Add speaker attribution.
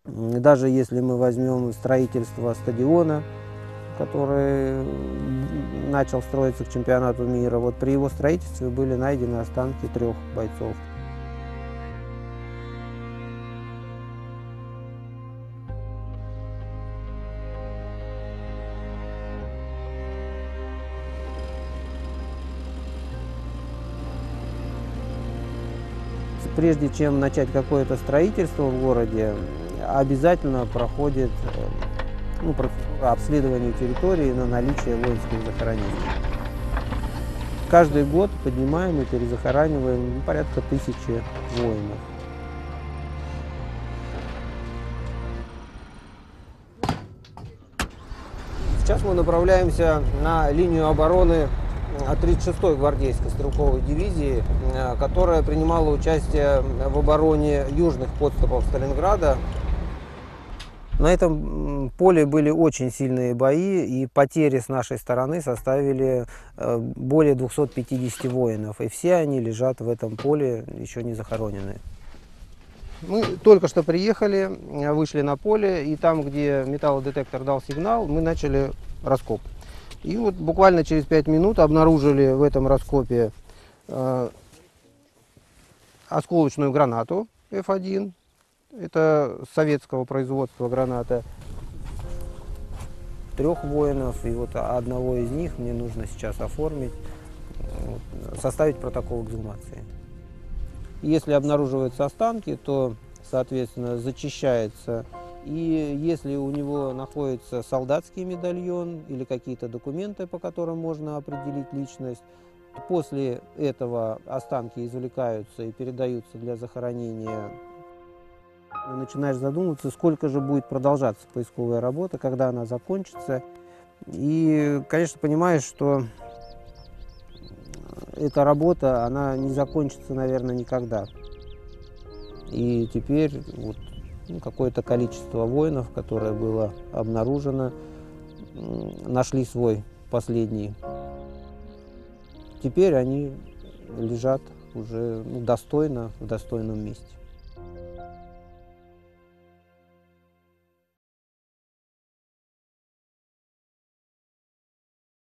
Speaker 1: Даже если мы возьмем строительство стадиона, который начал строиться к чемпионату мира, вот при его строительстве были найдены останки 3 бойцов. Прежде чем начать какое-то строительство в городе, обязательно проходит процедура обследования территории на наличие воинских захоронений. Каждый год поднимаем и перезахораниваем порядка 1000 воинов. Сейчас мы направляемся на линию обороны 36-й гвардейской стрелковой дивизии, которая принимала участие в обороне южных подступов Сталинграда. На этом поле были очень сильные бои, и потери с нашей стороны составили более 250 воинов, и все они лежат в этом поле, еще не захороненные. Мы только что приехали, вышли на поле, и там, где металлодетектор дал сигнал, мы начали раскоп. И вот буквально через 5 минут обнаружили в этом раскопе осколочную гранату F1. Это советского производства граната. 3 воинов, и вот одного из них мне нужно сейчас оформить, составить протокол эксгумации. Если обнаруживаются останки, то, соответственно, зачищается. И если у него находится солдатский медальон или какие-то документы, по которым можно определить личность, после этого останки извлекаются и передаются для захоронения. Начинаешь задумываться, сколько же будет продолжаться поисковая работа, когда она закончится. И, конечно, понимаешь, что эта работа, она не закончится, наверное, никогда. И теперь вот, какое-то количество воинов, которое было обнаружено, нашли свой последний. Теперь они лежат уже достойно, в достойном месте.